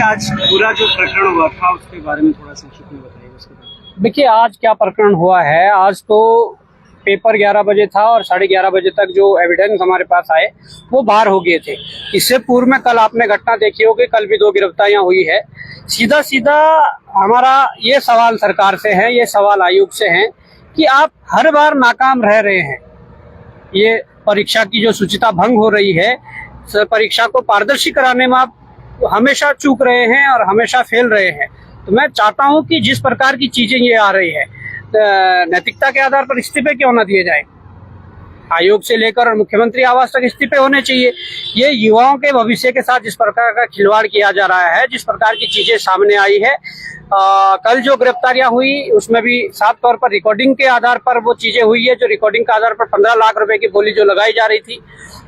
आज पूरा जो प्रकरण हुआ था उसके बारे में थोड़ा संक्षिप्त में बताइए। उसके बाद देखिए, आज क्या प्रकरण हुआ है। आज तो पेपर 11 बजे था और 11:30 बजे तक जो एविडेंस हमारे पास आए वो बाहर हो गए थे। इससे पूर्व में कल आपने घटना देखी होगी, कल भी 2 गिरफ्तारियां हुई है। सीधा सीधा हमारा ये सवाल सरकार से है, ये सवाल आयोग से है कि आप हर बार नाकाम रह रहे हैं। ये परीक्षा की जो शुचिता भंग हो रही है, परीक्षा को पारदर्शी कराने में आप हमेशा चूक रहे हैं और हमेशा फेल रहे हैं। तो मैं चाहता हूं कि जिस प्रकार की चीजें ये आ रही है, नैतिकता के आधार पर इस्तीफे क्यों ना दिए जाए। आयोग से लेकर और मुख्यमंत्री आवास तक इस्तीफे होने चाहिए। ये युवाओं के भविष्य के साथ जिस प्रकार का खिलवाड़ किया जा रहा है, जिस प्रकार की चीजें सामने आई है, कल जो गिरफ्तारियां हुई उसमें भी साफ तौर पर रिकॉर्डिंग के आधार पर वो चीजें हुई है, जो रिकॉर्डिंग के आधार पर 15 लाख रुपए की बोली जो लगाई जा रही थी।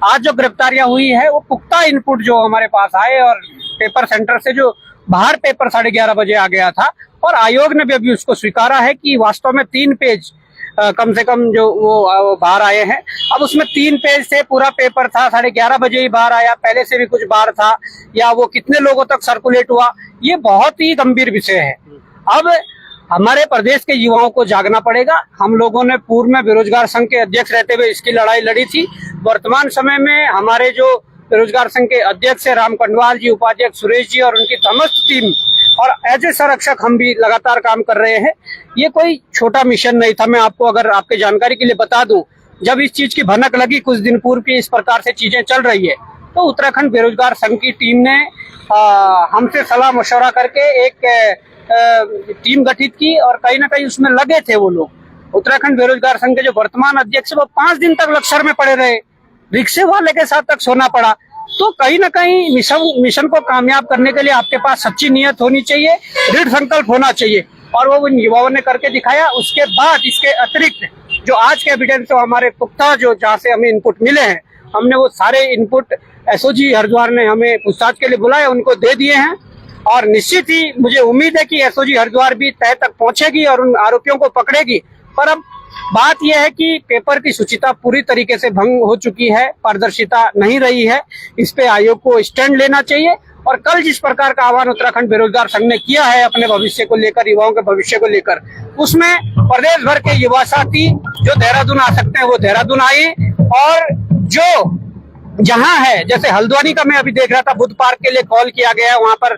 आज जो गिरफ्तारियां हुई है वो पुख्ता इनपुट जो हमारे पास आए और पेपर सेंटर से जो बाहर पेपर 11:30 बजे आ गया था, और आयोग ने भी अभी उसको स्वीकारा है कि वास्तव में 3 पेज कम से कम जो वो बाहर आए हैं। अब उसमें 3 पेज से पूरा पेपर था, 11:30 बजे ही बाहर आया, पहले से भी कुछ बाहर था, या वो कितने लोगों तक सर्कुलेट हुआ, ये बहुत ही गंभीर विषय है। अब हमारे प्रदेश के युवाओं को जागना पड़ेगा। हम लोगों ने पूर्व में बेरोजगार संघ के अध्यक्ष रहते हुए इसकी लड़ाई लड़ी थी। वर्तमान समय में हमारे जो बेरोजगार संघ के अध्यक्ष है राम कंडवाल जी, उपाध्यक्ष सुरेश जी और उनकी समस्त टीम, और एज ए संरक्षक हम भी लगातार काम कर रहे हैं। ये कोई छोटा मिशन नहीं था। मैं आपको अगर आपके जानकारी के लिए बता दूं, जब इस चीज की भनक लगी कुछ दिन पूर्व की इस प्रकार से चीजें चल रही है, तो उत्तराखंड बेरोजगार संघ की टीम ने हमसे सलाह मशवरा करके एक टीम गठित की और कहीं ना कहीं उसमें लगे थे वो लोग। उत्तराखंड बेरोजगार संघ के जो वर्तमान अध्यक्ष वो 5 दिन तक लक्ष्य में पड़े रहे, रिक्शे वाले के साथ तक सोना पड़ा। तो कहीं ना कहीं मिशन को कामयाब करने के लिए आपके पास सच्ची नीयत होनी चाहिए, दृढ़ संकल्प होना चाहिए, और वो उन युवाओं ने करके दिखाया। उसके बाद इसके अतिरिक्त जो आज के एविडेंस तो हमारे पुख्ता जो जहाँ से हमें इनपुट मिले हैं, हमने वो सारे इनपुट एसओजी हरिद्वार ने हमें पूछताछ के लिए बुलाया, उनको दे दिए हैं। और निश्चित ही मुझे उम्मीद है कि एसओजी हरिद्वार भी तह तक पहुंचेगी और उन आरोपियों को पकड़ेगी। पर अब बात यह है कि पेपर की शुचिता पूरी तरीके से भंग हो चुकी है, पारदर्शिता नहीं रही है। इस पे आयोग को स्टैंड लेना चाहिए। और कल जिस प्रकार का आह्वान उत्तराखंड बेरोजगार संघ ने किया है अपने भविष्य को लेकर, युवाओं के भविष्य को लेकर, उसमें प्रदेश भर के युवा साथी जो देहरादून आ सकते हैं वो देहरादून आए, और जो जहां है, जैसे हल्द्वानी का मैं अभी देख रहा था, बुद्ध पार्क के लिए कॉल किया गया है, वहां पर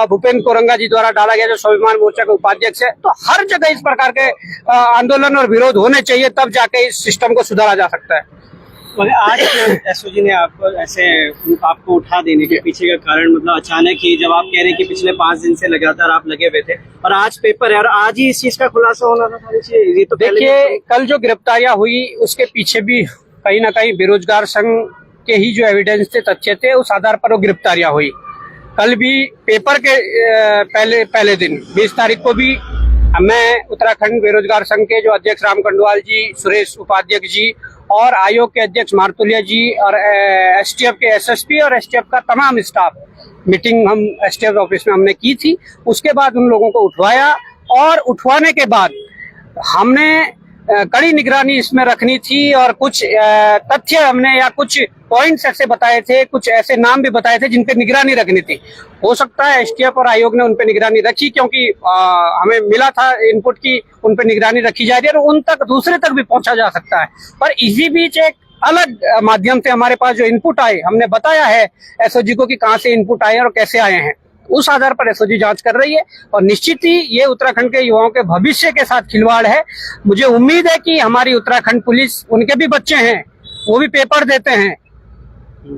भूपेंद्र कोरंगा जी द्वारा डाला गया जो स्वाभिमान मोर्चा के उपाध्यक्ष है। तो हर जगह इस प्रकार के आंदोलन और विरोध होने चाहिए, तब जाके इस सिस्टम को सुधारा जा सकता है। आज एसओजी ने आपको उठा देने के पीछे का कारण, मतलब अचानक ही, जब आप कह रहे हैं कि पिछले 5 दिन से लगातार आप लगे हुए थे और आज पेपर है और आज ही इस चीज का खुलासा होना था। ये तो देखिए, कल जो गिरफ्तारियां हुई उसके पीछे भी कहीं ना कहीं बेरोजगार संघ के ही जो एविडेंस थे, तथ्य थे, उस आधार पर वो गिरफ्तारियां हुई। कल भी पेपर के पहले दिन 20 तारीख को भी मैं उत्तराखंड बेरोजगार संघ के जो अध्यक्ष राम कंडवाल जी, सुरेश उपाध्यक्ष जी और आयोग के अध्यक्ष मारतुलिया जी और एसटीएफ के एसएसपी और एसटीएफ का तमाम स्टाफ, मीटिंग हम एसटीएफ ऑफिस में हमने की थी। उसके बाद उन लोगों को उठवाया, और उठवाने के बाद हमने कड़ी निगरानी इसमें रखनी थी, और कुछ तथ्य हमने या कुछ पॉइंट्स ऐसे बताए थे, कुछ ऐसे नाम भी बताए थे जिन पे निगरानी रखनी थी। हो सकता है एसटीएफ और आयोग ने उन पे निगरानी रखी, क्योंकि हमें मिला था इनपुट की उन पे निगरानी रखी जा रही है और उन तक, दूसरे तक भी पहुंचा जा सकता है। पर इसी बीच एक अलग माध्यम से हमारे पास जो इनपुट आए, हमने बताया है एसओजी को कि कहाँ से इनपुट आए और कैसे आए हैं। उस आधार पर एसओजी जांच कर रही है, और निश्चित ही ये उत्तराखंड के युवाओं के भविष्य के साथ खिलवाड़ है। मुझे उम्मीद है कि हमारी उत्तराखंड पुलिस, उनके भी बच्चे हैं, वो भी पेपर देते हैं।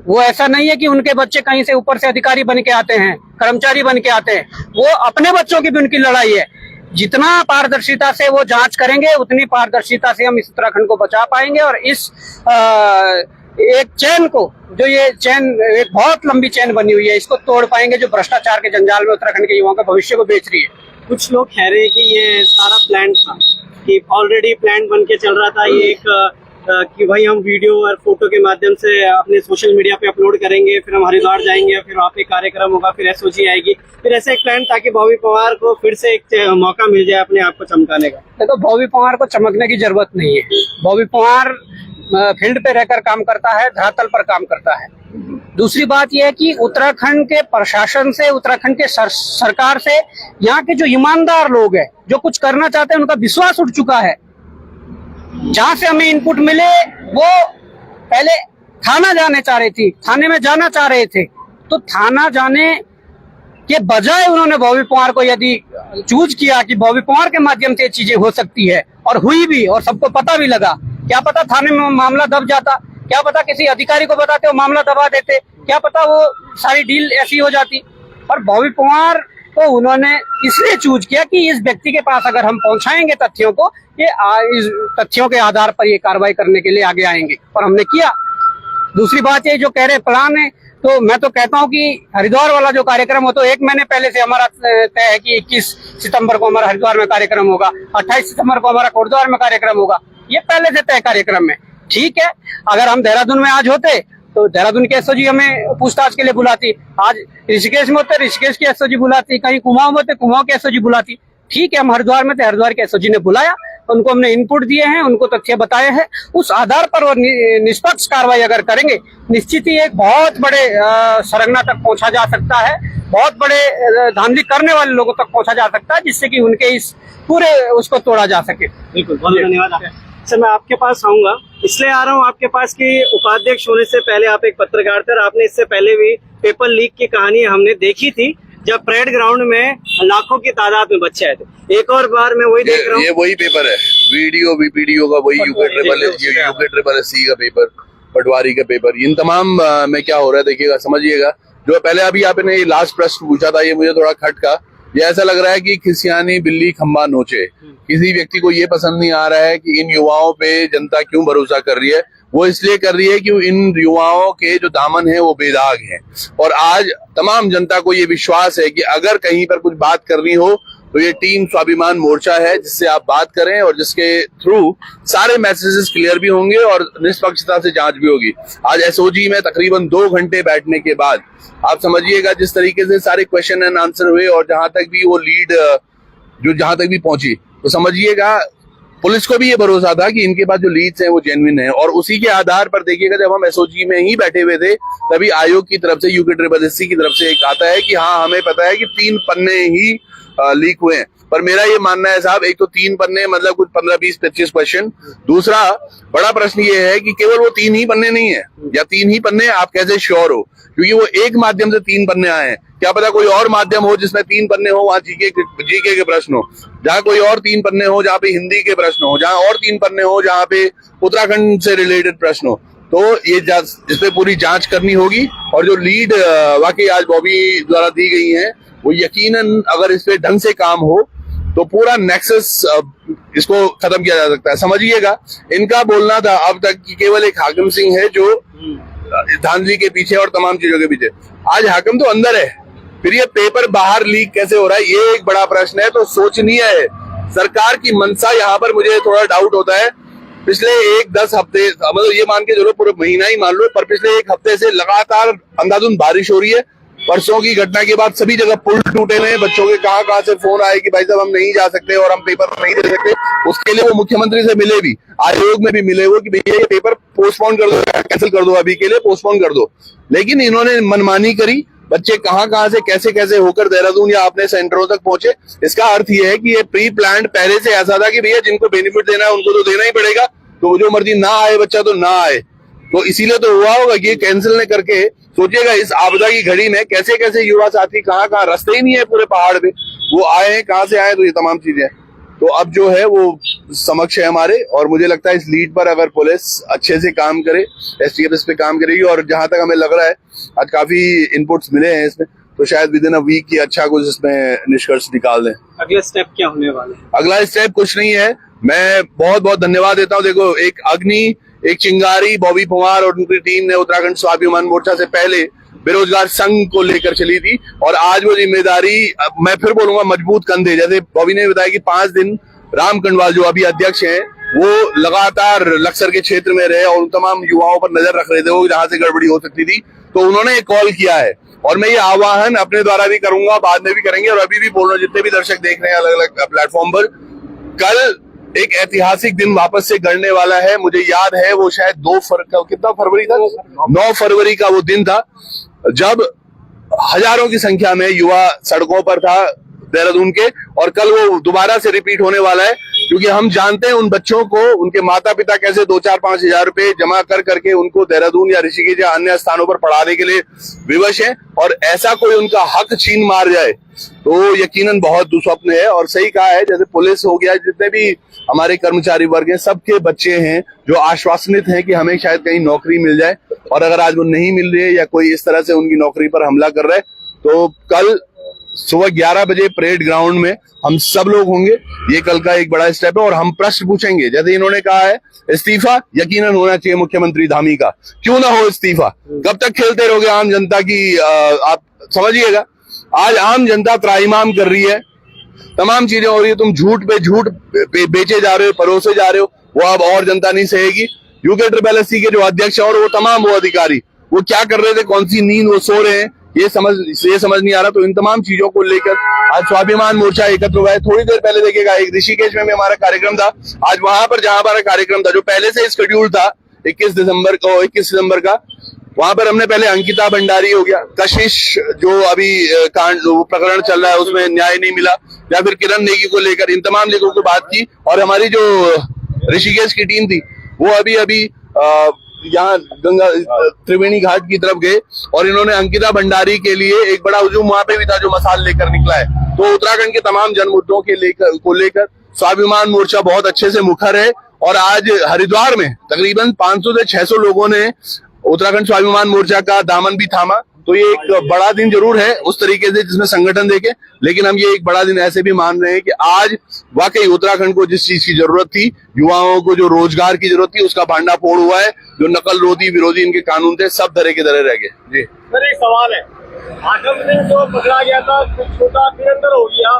वो ऐसा नहीं है कि उनके बच्चे कहीं से ऊपर से अधिकारी बन के आते हैं, कर्मचारी बन के आते हैं। वो अपने बच्चों की भी उनकी लड़ाई है। जितना पारदर्शिता से वो जांच करेंगे, उतनी पारदर्शिता से हम इस उत्तराखंड को बचा पाएंगे। और इस एक चैन को, जो ये चैन एक बहुत लंबी चैन बनी हुई है, इसको तोड़ पाएंगे, जो भ्रष्टाचार के जंजाल में उत्तराखंड के युवाओं के भविष्य को बेच रही है। कुछ लोग कह रहे हैं कि ये सारा प्लान था, कि ऑलरेडी प्लान बन के चल रहा था। ये एक कि भाई हम वीडियो और फोटो के माध्यम से अपने सोशल मीडिया पे अपलोड करेंगे, फिर हम हरिद्वार जाएंगे, फिर वहाँ पे कार्यक्रम होगा, फिर एसओजी आएगी, फिर ऐसे एक प्लान, ताकि बॉबी पवार को फिर से एक मौका मिल जाए अपने आप को चमकाने का। देखो, बॉबी पवार को चमकने की जरूरत नहीं है। बॉबी पवार फील्ड पे रहकर काम करता है, धरातल पर काम करता है। दूसरी बात यह है कि उत्तराखंड के प्रशासन से, उत्तराखंड के सरकार से यहाँ के जो ईमानदार लोग हैं, जो कुछ करना चाहते हैं, उनका विश्वास उठ चुका है। जहां से हमें इनपुट मिले वो पहले थाना जाने चाह रही थी, थाने में जाना चाह रहे थे, तो थाना जाने के बजाय उन्होंने बॉबी पवार को यदि चूज किया कि बॉबी पवार के माध्यम से चीजें हो सकती है, और हुई भी, और सबको पता भी लगा। क्या पता थाने में मामला दब जाता, क्या पता किसी अधिकारी को बताते वो मामला दबा देते, क्या पता वो सारी डील ऐसी हो जाती। पर बॉबी पवार को उन्होंने इसलिए चूज किया कि इस व्यक्ति के पास अगर हम पहुंचाएंगे तथ्यों को, ये इस तथ्यों के आधार पर ये कार्रवाई करने के लिए आगे आएंगे, और हमने किया। दूसरी बात ये जो कह रहे प्लान है, तो मैं तो कहता हूं कि हरिद्वार वाला जो कार्यक्रम हो, तो 1 महीने पहले से हमारा तय है कि 21 सितंबर को हमारा हरिद्वार में कार्यक्रम होगा, 28 सितंबर को हमारा कोटद्वार में कार्यक्रम होगा। ये पहले से तय कार्यक्रम है। ठीक है, अगर हम देहरादून में आज होते तो देहरादून के एसओजी हमें पूछताछ के लिए बुलाती, आज ऋषिकेश में होते ऋषिकेश की एसओजी बुलाती, कहीं कुमाऊं में होते कुमाऊं के एसओजी बुलाती। ठीक है, हम हरिद्वार में थे, हरिद्वार के एसओजी ने बुलाया, उनको हमने इनपुट दिए हैं, उनको तथ्य बताए हैं, उस आधार पर वो निष्पक्ष कार्रवाई अगर करेंगे, निश्चित ही एक बहुत बड़े सरगना तक पहुंचा जा सकता है, बहुत बड़े धांधली करने वाले लोगों तक पहुंचा जा सकता है, जिससे कि उनके इस पूरे उसको तोड़ा जा सके। बिल्कुल, बहुत धन्यवाद। सर, मैं आपके पास आऊंगा, इसलिए आ रहा हूं आपके पास कि उपाध्यक्ष होने से पहले आप एक पत्रकार थे, और आपने इससे पहले भी पेपर लीक की कहानी हमने देखी थी, जब परेड ग्राउंड में लाखों की तादाद में बच्चे आए थे। एक और बार मैं वही देख रहा हूँ, ये वही पेपर है, वीडियो का वही यूके का पेपर, पटवारी का पेपर, इन तमाम में क्या हो रहा है देखिएगा, समझिएगा। जो पहले अभी आपने लास्ट प्रश्न पूछा था, ये मुझे थोड़ा खटका। ये ऐसा लग रहा है कि खिसियानी बिल्ली खंबा नोचे। किसी व्यक्ति को ये पसंद नहीं आ रहा है कि इन युवाओं पे जनता क्यों भरोसा कर रही है। वो इसलिए कर रही है कि इन युवाओं के जो दामन है वो बेदाग हैं, और आज तमाम जनता को ये विश्वास है कि अगर कहीं पर कुछ बात करनी हो तो ये टीम स्वाभिमान मोर्चा है, जिससे आप बात करें और जिसके थ्रू सारे मैसेजेस क्लियर भी होंगे और निष्पक्षता से जांच भी होगी। आज एसओजी में तकरीबन 2 घंटे बैठने के बाद आप समझिएगा जिस तरीके से सारे क्वेश्चन एंड आंसर हुए, और जहां तक भी वो लीड जो जहां तक भी पहुंची, तो समझिएगा पुलिस को भी ये भरोसा था कि इनके पास जो लीड्स हैं वो जेन्युइन है। और उसी के आधार पर देखिएगा, जब हम एसओजी में ही बैठे हुए थे, तभी आयोग की तरफ से, UKSSC की तरफ से एक आता है कि हाँ, हमें पता है कि 3 पन्ने ही लीक हुए हैं। पर मेरा ये मानना है साहब, एक तो 3 पन्ने मतलब कुछ 15, 20, 25 क्वेश्चन। दूसरा बड़ा प्रश्न ये है कि केवल वो 3 ही पन्ने नहीं है, या 3 ही पन्ने आप कैसे श्योर हो, क्योंकि वो एक माध्यम से 3 पन्ने आए हैं। क्या पता कोई और माध्यम हो जिसमें 3 पन्ने हो, वहां जीके के प्रश्न हो, जहाँ कोई और 3 पन्ने हो जहाँ पे हिंदी के प्रश्न हो, जहाँ और 3 पन्ने हो जहाँ पे उत्तराखंड से रिलेटेड प्रश्न हो। तो ये इस पे पूरी जांच करनी होगी। और जो लीड वाकई आज बॉबी द्वारा दी गई है, वो यकीनन अगर इस पे ढंग से काम हो तो पूरा नेक्सस इसको खत्म किया जा सकता है। समझिएगा, इनका बोलना था अब तक कि केवल एक हाकिम सिंह है जो धांधली के पीछे और तमाम चीजों के पीछे। आज हाकिम तो अंदर है, फिर ये पेपर बाहर लीक कैसे हो रहा है, ये एक बड़ा प्रश्न है। तो सोचनीय है सरकार की मंशा, यहाँ पर मुझे थोड़ा डाउट होता है। पिछले 1-10 हफ्ते, मतलब ये मान के चलो पूरा महीना ही मान लो, पर पिछले 1 हफ्ते से लगातार अंधाधुंध बारिश हो रही है। परसों की घटना के बाद सभी जगह पुल टूटे हुए हैं, बच्चों के कहां से फोन आए कि भाई साहब हम नहीं जा सकते और हम पेपर नहीं दे सकते। उसके लिए वो मुख्यमंत्री से मिले भी, आयोग में भी मिले वो कि भैया ये पेपर पोस्टपोन कर दो, कैंसिल कर दो, अभी के लिए पोस्टपोन कर दो। लेकिन इन्होंने मनमानी करी। बच्चे कहां से कैसे होकर देहरादून या अपने सेंटरों तक पहुंचे। इसका अर्थ ये है कि ये प्री प्लान्ड पहले से ऐसा था कि भैया जिनको बेनिफिट देना है उनको तो देना ही पड़ेगा, तो जो मर्जी ना आए बच्चा तो ना आए। तो इसीलिए तो हुआ होगा कि कैंसिल ने करके, सोचिएगा इस आपदा की घड़ी में कैसे युवा साथी कहाँ रास्ते ही नहीं है पूरे पहाड़ में, वो आए हैं, कहाँ से आए, तो ये तमाम चीजें। तो अब जो है वो समक्ष है हमारे, और मुझे लगता है इस लीड पर अगर पुलिस अच्छे से काम करे, STF इस पे काम करेगी, और जहां तक हमें लग रहा है आज काफी इनपुट्स मिले हैं इसमें, तो शायद विद इन अ वीक की अच्छा कुछ इसमें निष्कर्ष निकाल दें। अगला स्टेप क्या होने वाला है? अगला स्टेप कुछ नहीं है। मैं बहुत धन्यवाद देता हूँ। देखो, एक अग्नि, एक चिंगारी बॉबी पवार और उनकी टीम ने उत्तराखंड स्वाभिमान मोर्चा से पहले बेरोजगार संघ को लेकर चली थी, और आज वो जिम्मेदारी, मैं फिर बोलूंगा, मजबूत कंधे, जैसे बॉबी ने बताया कि 5 दिन राम कंडवाल जो अभी अध्यक्ष हैं, वो लगातार लक्सर के क्षेत्र में रहे और उन तमाम युवाओं पर नजर रख रहे थे वो जहां से गड़बड़ी हो सकती थी। तो उन्होंने एक कॉल किया है, और मैं ये आह्वान अपने द्वारा भी करूंगा, बाद में भी करेंगे, और अभी भी बोल रहा हूँ जितने भी दर्शक देख रहे हैं अलग अलग प्लेटफॉर्म पर, कल एक ऐतिहासिक दिन वापस से गढ़ने वाला है। मुझे याद है वो शायद 9 फरवरी था, 9 फरवरी का वो दिन था जब हजारों की संख्या में युवा सड़कों पर था देहरादून के, और कल वो दोबारा से रिपीट होने वाला है, क्योंकि हम जानते हैं उन बच्चों को उनके माता पिता कैसे 2-4-5 हजार रुपए जमा कर करके उनको देहरादून या ऋषिकेश या अन्य स्थानों पर पढ़ाने के लिए विवश हैं, और ऐसा कोई उनका हक छीन मार जाए तो यकीनन बहुत दुस्वप्न है। और सही कहा है, जैसे पुलिस हो गया, जितने भी हमारे कर्मचारी वर्ग हैं, सबके बच्चे हैं जो आश्वासनित हैं कि हमें शायद कहीं नौकरी मिल जाए, और अगर आज वो नहीं मिल रही है या कोई इस तरह से उनकी नौकरी पर हमला कर रहा है, तो कल सुबह 11 बजे परेड ग्राउंड में हम सब लोग होंगे। ये कल का एक बड़ा स्टेप है, और हम प्रश्न पूछेंगे। जैसे इन्होंने कहा है इस्तीफा यकीनन होना चाहिए मुख्यमंत्री धामी का, क्यों ना हो इस्तीफा, कब तक खेलते रहोगे आम जनता की, आप समझिएगा आज आम जनता त्राहिमाम कर रही है, तमाम चीजें हो रही है, तुम झूठ पे झूठ बेचे जा रहे हो, परोसे जा रहे हो, वो अब और जनता नहीं सहेगी। यूके के जो अध्यक्ष और वो तमाम वो अधिकारी वो क्या कर रहे थे, कौन सी नींद वो सो रहे हैं, ये समझ नहीं आ रहा। तो इन तमाम चीजों को लेकर आज स्वाभिमान मोर्चा एकत्र हुआ है। थोड़ी देर पहले देखिएगा एक ऋषिकेश में भी हमारा कार्यक्रम था, आज वहां पर जहां हमारा कार्यक्रम था जो पहले से शेड्यूल था 21 दिसंबर का, वहां पर हमने पहले अंकिता भंडारी हो गया, कशिश जो अभी कांड प्रकरण चल रहा है उसमें न्याय नहीं मिला, या फिर किरण नेगी को लेकर, इन तमाम लोगों की बात की। और हमारी जो ऋषिकेश की टीम थी वो अभी यहाँ गंगा त्रिवेणी घाट की तरफ गए, और इन्होंने अंकिता भंडारी के लिए एक बड़ा हुजूम वहां पे भी था जो मसाल लेकर निकला है। तो उत्तराखंड के तमाम जन मुद्दों को लेकर स्वाभिमान मोर्चा बहुत अच्छे से मुखर है, और आज हरिद्वार में तकरीबन 500 से 600 लोगों ने उत्तराखंड स्वाभिमान मोर्चा का दामन भी थामा। तो ये एक बड़ा दिन जरूर है उस तरीके से जिसमें संगठन देखे, लेकिन हम ये एक बड़ा दिन ऐसे भी मान रहे हैं कि आज वाकई उत्तराखंड को जिस चीज की जरूरत थी, युवाओं को जो रोजगार की जरूरत थी, उसका भांडा फोड़ हुआ है। जो नकल रोधी विरोधी इनके कानून थे सब धरे के धरे रह गए। जी सर, एक सवाल है, हाकम सिंह जो पकड़ा गया था छोटा फिर अंदर हो गया,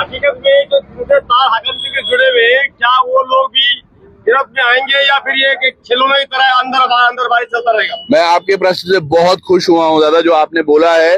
हकीकत में जो छोटे तार हाकम सिंह के जुड़े हुए हैं, क्या वो लोग भी गिरफ्त में आएंगे या फिर ये खिलौने की तरह अंदर बाहर चलता रहेगा? मैं आपके प्रश्न से बहुत खुश हुआ हूँ दादा, जो आपने बोला है,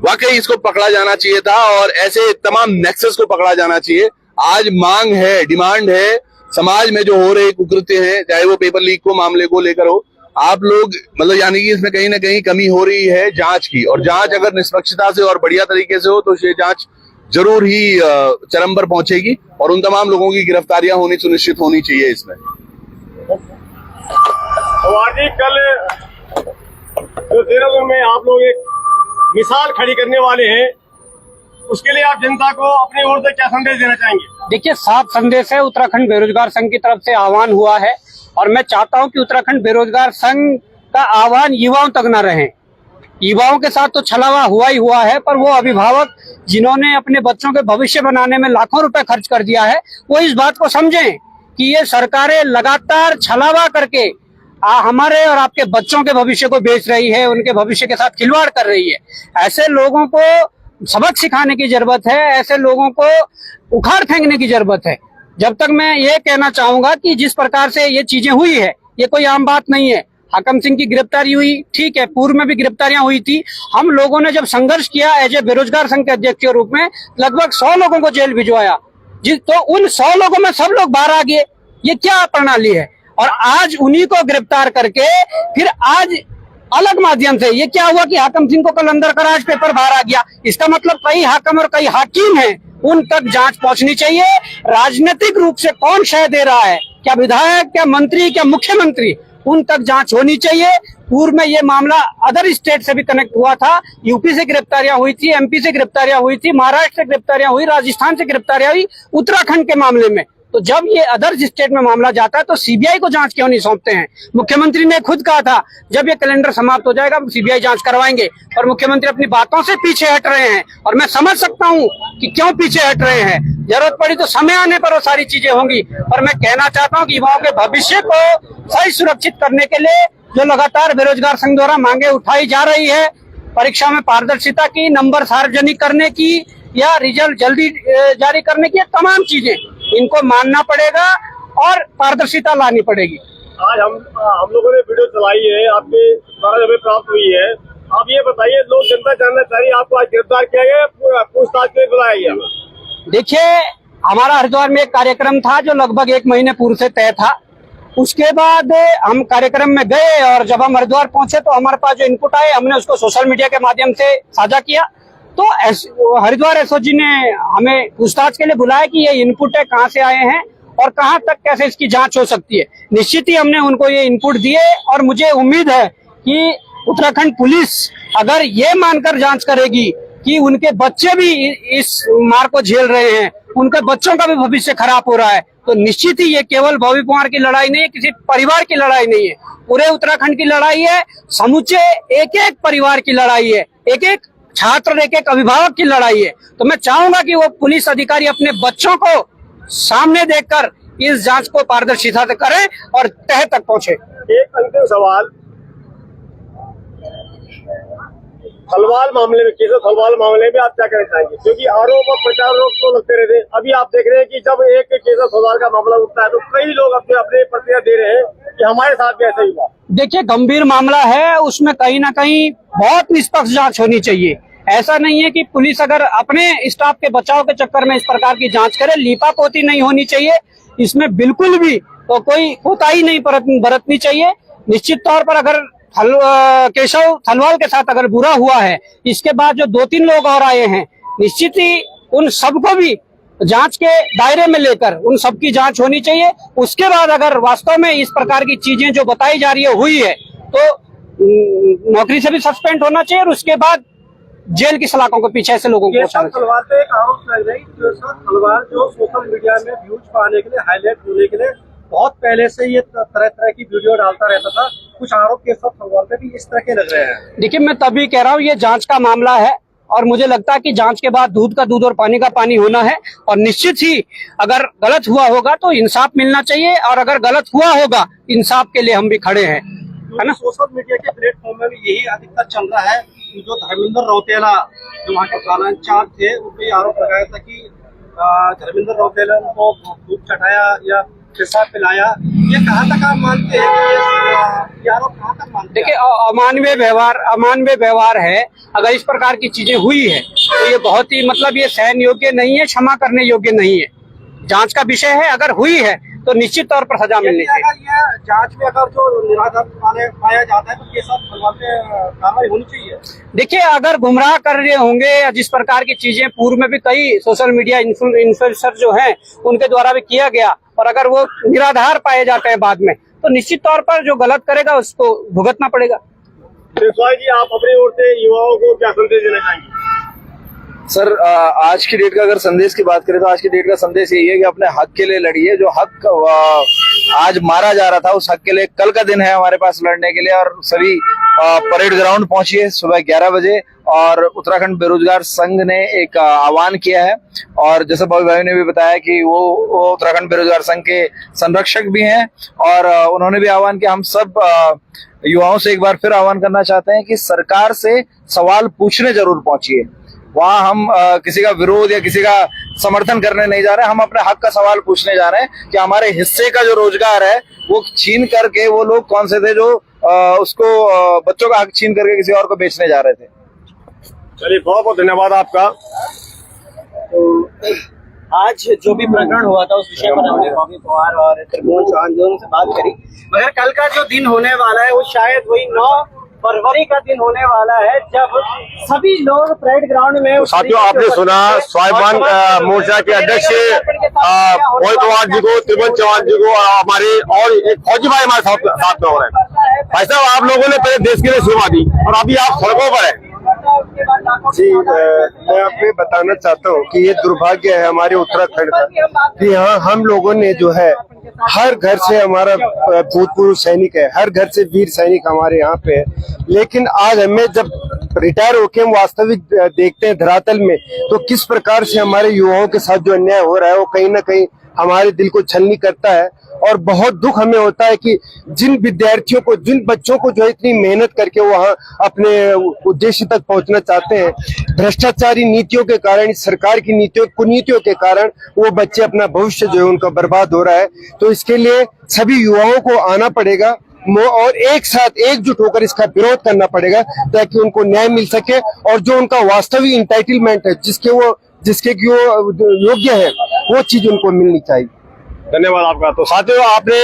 वाकई इसको पकड़ा जाना चाहिए था, और ऐसे तमाम नेक्सस को पकड़ा जाना चाहिए। आज मांग है, डिमांड है, समाज में जो हो रहे कुकृत्य हैं, चाहे वो पेपर लीक को मामले को लेकर हो, आप लोग मतलब यानी कि इसमें कहीं ना कहीं कमी हो रही है जांच की, और जांच अगर निष्पक्षता से और बढ़िया तरीके से हो तो ये जांच जरूर ही चरम पर पहुंचेगी, और उन तमाम लोगों की गिरफ्तारियां होनी सुनिश्चित होनी चाहिए इसमें। कल जो देहरादून में आप लोग एक मिसाल खड़ी करने वाले हैं, उसके लिए आप जनता को अपनी ओर से क्या संदेश देना चाहेंगे? देखिए, साफ संदेश है, उत्तराखंड बेरोजगार संघ की तरफ से आह्वान हुआ है, और मैं चाहता हूं कि उत्तराखंड बेरोजगार संघ का आह्वान युवाओं तक न रहे। युवाओं के साथ तो छलावा हुआ ही हुआ है, पर वो अभिभावक जिन्होंने अपने बच्चों के भविष्य बनाने में लाखों रुपए खर्च कर दिया है, वो इस बात को समझें कि ये सरकारें लगातार छलावा करके हमारे और आपके बच्चों के भविष्य को बेच रही है, उनके भविष्य के साथ खिलवाड़ कर रही है। ऐसे लोगों को सबक सिखाने की जरूरत है, ऐसे लोगों को उखाड़ फेंकने की जरूरत है। जब तक मैं ये कहना चाहूंगा कि जिस प्रकार से ये चीजें हुई है, ये कोई आम बात नहीं है। हाकम सिंह की गिरफ्तारी हुई, ठीक है, पूर्व में भी गिरफ्तारियां हुई थी। हम लोगों ने जब संघर्ष किया एज ए बेरोजगार संघ के अध्यक्ष के रूप में, लगभग 100 लोगों को जेल भिजवाया, तो उन 100 लोगों में सब लोग बाहर आ गए। ये क्या प्रणाली है? और आज उन्हीं को गिरफ्तार करके फिर आज अलग माध्यम से ये क्या हुआ कि हाकम सिंह को कल अंदर कर आज पेपर बाहर आ गया। इसका मतलब कई हाकम और कई हाकिम हैं, उन तक जांच पहुंचनी चाहिए। राजनीतिक रूप से कौन शय दे रहा है, क्या विधायक, क्या मंत्री, क्या मुख्यमंत्री, उन तक जांच होनी चाहिए। पूर्व में ये मामला अदर स्टेट से भी कनेक्ट हुआ था, यूपी से गिरफ्तारियां हुई थी, एमपी से गिरफ्तारियां हुई थी, महाराष्ट्र से गिरफ्तारियां हुई, राजस्थान से गिरफ्तारियां हुई उत्तराखंड के मामले में। तो जब ये अदर स्टेट में मामला जाता है तो सीबीआई को जांच क्यों नहीं सौंपते हैं? मुख्यमंत्री ने खुद कहा था जब ये कैलेंडर समाप्त हो जाएगा सीबीआई जांच करवाएंगे, और मुख्यमंत्री अपनी बातों से पीछे हट रहे हैं। और मैं समझ सकता हूं कि क्यों पीछे हट रहे हैं, जरूरत पड़ी तो समय आने पर वो सारी चीजें होंगी। पर मैं कहना चाहता हूं कि युवाओं के भविष्य को सही सुरक्षित करने के लिए जो लगातार बेरोजगार संघ द्वारा मांगे उठाई जा रही है, परीक्षा में पारदर्शिता की, नंबर सार्वजनिक करने की या रिजल्ट जल्दी जारी करने की, तमाम चीजें इनको मानना पड़ेगा और पारदर्शिता लानी पड़ेगी। आज हम लोगों ने वीडियो चलाई है, आपके द्वारा हमें प्राप्त हुई है। आप ये बताइए, लोग जनता जानना चाहिए आपको आज गिरफ्तार किया गया, पूछताछ के लिए बुलाया गया? देखिए, हमारा हरिद्वार में एक कार्यक्रम था जो लगभग 1 महीने पूर्व से तय था। उसके बाद हम कार्यक्रम में गए और जब हम हरिद्वार पहुंचे तो हमारे पास जो इनपुट आए हमने उसको सोशल मीडिया के माध्यम से साझा किया। तो हरिद्वार एसओजी ने हमें पूछताछ के लिए बुलाया कि ये इनपुट है, कहाँ से आए हैं और कहाँ तक कैसे इसकी जांच हो सकती है। निश्चित ही हमने उनको ये इनपुट दिए और मुझे उम्मीद है कि उत्तराखंड पुलिस अगर ये मानकर जांच करेगी कि उनके बच्चे भी इस मार को झेल रहे हैं, उनके बच्चों का भी भविष्य खराब हो रहा है, तो निश्चित ही ये केवल भव्य कुमार की लड़ाई नहीं है, किसी परिवार की लड़ाई नहीं है, पूरे उत्तराखंड की लड़ाई है, समूचे एक एक परिवार की लड़ाई है, एक एक छात्र, एक एक अभिभावक की लड़ाई है। तो मैं चाहूंगा कि वो पुलिस अधिकारी अपने बच्चों को सामने देखकर इस जांच को पारदर्शिता से करें और तह तक पहुंचे। एक अंतिम सवाल, थलवाल मामले में, केशव थलवाल मामले में आप क्या कहना चाहेंगे? क्योंकि आरोप और प्रत्यारोप तो लगते रहते हैं। अभी आप देख रहे हैं कि जब एक केशव थलवाल का मामला उठता है तो कई लोग अपने अपने प्रतिक्रिया दे रहे हैं कि हमारे साथ भी ऐसा ही हुआ। देखिए, गंभीर मामला है, उसमें कहीं ना कहीं बहुत निष्पक्ष जांच होनी चाहिए। ऐसा नहीं है कि पुलिस अगर अपने स्टाफ के बचाव के चक्कर में इस प्रकार की जांच करे, लीपापोती नहीं होनी चाहिए। इसमें बिल्कुल भी तो कोई कोताही नहीं बरतनी चाहिए। निश्चित तौर पर अगर केशव थलवाल के साथ अगर बुरा हुआ है, इसके बाद जो 2-3 लोग और आए हैं, निश्चित ही उन सबको भी जांच के दायरे में लेकर उन सबकी जांच होनी चाहिए। उसके बाद अगर वास्तव में इस प्रकार की चीजें जो बताई जा रही है हुई है तो नौकरी से भी सस्पेंड होना चाहिए और उसके बाद जेल की सलाखों के पीछे ऐसे लोगों को केशव थलवाल पे एक आरोप लग रहा है कि केशव थलवाल जो सोशल मीडिया में व्यूज पाने के लिए, हाईलाइट होने के लिए बहुत पहले से ये तरह तरह की वीडियो डालता रहता था। कुछ आरोप केशव थलवाल पे भी इस तरह के लग रहे हैं। देखिए, मैं तभी कह रहा हूँ ये जांच का मामला है और मुझे लगता है कि जांच के बाद दूध का दूध और पानी का पानी होना है और निश्चित ही अगर गलत हुआ होगा तो इंसाफ मिलना चाहिए और अगर गलत हुआ होगा इंसाफ के लिए हम भी खड़े हैं, है ना। सोशल मीडिया के प्लेटफॉर्म में भी यही अधिकतर चल रहा है। जो धर्मेंद्र रौतेला जो वहाँ के प्रधान इंचार्ज थे, उन पे आरोप लगाया था कि धर्मेंद्र रौतेला को दूध चटाया या पेशाब पिलाया। ये कहाँ तक आप मानते हैं? ये आरोप कहाँ तक मानते हैं? देखिए, अमानवीय व्यवहार है। अगर इस प्रकार की चीजें हुई है तो ये बहुत ही मतलब ये सहन योग्य नहीं है, क्षमा करने योग्य नहीं है। जांच का विषय है, अगर हुई है तो निश्चित तौर पर सजा मिलनी चाहिए। ये जांच में अगर जो निराधार पाया जाता है तो केशव थलवाल पे कार्रवाई होनी चाहिए। देखिए, अगर गुमराह कर रहे होंगे या जिस प्रकार की चीजें पूर्व में भी कई सोशल मीडिया इन्फ्लुएंसर जो हैं उनके द्वारा भी किया गया और अगर वो निराधार पाए जाते हैं बाद में तो निश्चित तौर पर जो गलत करेगा उसको भुगतना पड़ेगा। जी, आप अपनी ओर से युवाओं को क्या संदेश देना चाहेंगे? सर, आज की डेट का अगर संदेश की बात करें तो आज की डेट का संदेश यही है कि अपने हक के लिए लड़िए। जो हक आज मारा जा रहा था उस हक के लिए कल का दिन है हमारे पास लड़ने के लिए और सभी परेड ग्राउंड पहुंचिए सुबह 11 बजे। और उत्तराखंड बेरोजगार संघ ने एक आह्वान किया है और जैसे बॉबी भाई ने भी बताया कि वो उत्तराखंड बेरोजगार संघ के संरक्षक भी हैं और उन्होंने भी आह्वान किया। हम सब युवाओं से एक बार फिर आह्वान करना चाहते हैं कि सरकार से सवाल पूछने जरूर पहुंचिए। वहां हम किसी का विरोध या किसी का समर्थन करने नहीं जा रहे, हम अपने हक का सवाल पूछने जा रहे हैं कि हमारे हिस्से का जो रोजगार है वो छीन करके वो लोग कौन से थे जो उसको बच्चों का हक छीन करके किसी और को बेचने जा रहे थे। चलिए, बहुत बहुत धन्यवाद आपका। तो आज जो भी प्रकरण हुआ था उस विषय पर हमने बॉबी पवार और त्रिभुवन चौहान दोनों से बात करी, मगर कल का जो दिन होने वाला है वो शायद वही 9 फरवरी का दिन होने वाला है जब सभी लोग परेड ग्राउंड में। साथियों, आपने सुना स्वाभिमान मोर्चा के अध्यक्ष बॉबी पवार जी को, त्रिभुवन चौहान जी को और हमारे और एक फौजी भाई हमारे साथ में हो रहे हैं। भाई साहब, आप लोगों ने पहले देश के लिए सेवा दी और अभी आप सड़कों पर हैं। जी, मैं आपको बताना चाहता हूँ कि ये दुर्भाग्य है हमारे उत्तराखंड का कि यहाँ हम लोगों ने जो है हर घर से हमारा भूतपूर्व सैनिक है, हर घर से वीर सैनिक हमारे यहाँ पे है, लेकिन आज हमें जब रिटायर होके हम वास्तविक देखते हैं धरातल में तो किस प्रकार से हमारे युवाओं के साथ जो अन्याय हो रहा है वो कहीं ना कहीं हमारे दिल को छलनी करता है। और बहुत दुख हमें होता है कि जिन विद्यार्थियों को, जिन बच्चों को जो इतनी मेहनत करके वहाँ अपने उद्देश्य तक पहुंचना चाहते हैं, भ्रष्टाचारी नीतियों के कारण, सरकार की नीतियों, कुनीतियों के कारण वो बच्चे अपना भविष्य जो है उनका बर्बाद हो रहा है। तो इसके लिए सभी युवाओं को आना पड़ेगा और एक साथ एकजुट होकर इसका विरोध करना पड़ेगा ताकि उनको न्याय मिल सके और जो उनका वास्तविक इंटाइटलमेंट है, जिसके कि वो योग्य है, वो चीज उनको मिलनी चाहिए। धन्यवाद आपका। तो साथियों, आपने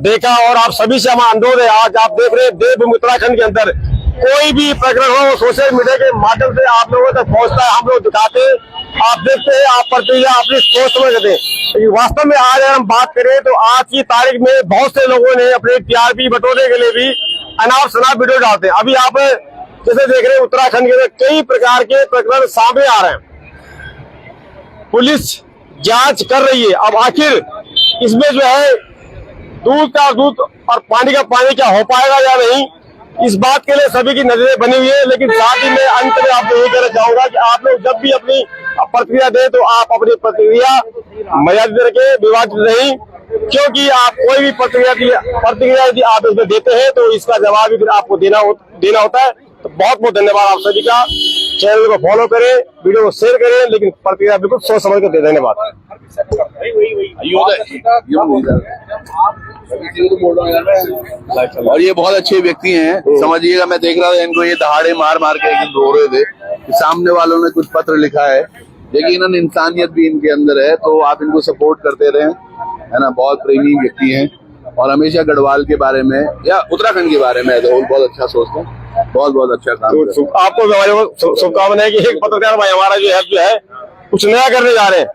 देखा और आप सभी से हमारा अनुरोध है, आज आप देख रहे हैं देवभूमि उत्तराखंड के अंदर कोई भी प्रकरण हो सोशल मीडिया के माध्यम से आप लोगों तक पहुंचता है, हम लोग दिखाते हैं, आप देखते हैं, आप प्रतिक्रिया अपनी सोच समझ देते हैं। वास्तव में आज अगर हम बात करें तो आज की तारीख में बहुत से लोगों ने अपने टीआरपी बटोरने के लिए भी अनाप शनाप वीडियो डालते हैं। अभी आप जैसे देख रहे हैं उत्तराखंड के अंदर कई प्रकार के प्रकरण सामने आ रहे हैं, पुलिस जांच कर रही है। अब आखिर इसमें जो है दूध का दूध और पानी का पानी क्या हो पाएगा या नहीं, इस बात के लिए सभी की नजरें बनी हुई है। लेकिन साथ ही मैं अंत में आपको यही कहना चाहूंगा कि आप लोग जब भी अपनी प्रतिक्रिया दें तो आप अपनी प्रतिक्रिया मर्यादित रखें, विवादित नहीं, क्योंकि आप कोई भी प्रतिक्रिया यदि आप इसमें देते हैं तो इसका जवाब भी फिर आपको देना होता है। तो बहुत बहुत धन्यवाद आप सभी का। चैनल को फॉलो करें, वीडियो को शेयर करें, लेकिन प्रतिक्रिया बिल्कुल सोच समझ कर दे। धन्यवाद। और ये बहुत अच्छे व्यक्ति हैं, समझिएगा। मैं देख रहा था इनको, ये दहाड़े मार मार के एक दिन रो रहे थे कि सामने वालों ने कुछ पत्र लिखा है, लेकिन इन्होंने इंसानियत भी इनके अंदर है, तो आप इनको सपोर्ट करते रहें, है ना। बहुत प्रेमी व्यक्ति हैं और हमेशा गढ़वाल के बारे में या उत्तराखंड के बारे में बहुत अच्छा सोचते हैं। बहुत बहुत अच्छा काम। तो आपको शुभकामनाएं है कि एक पत्रकार भाई हमारा जो है कुछ नया करने जा रहे हैं।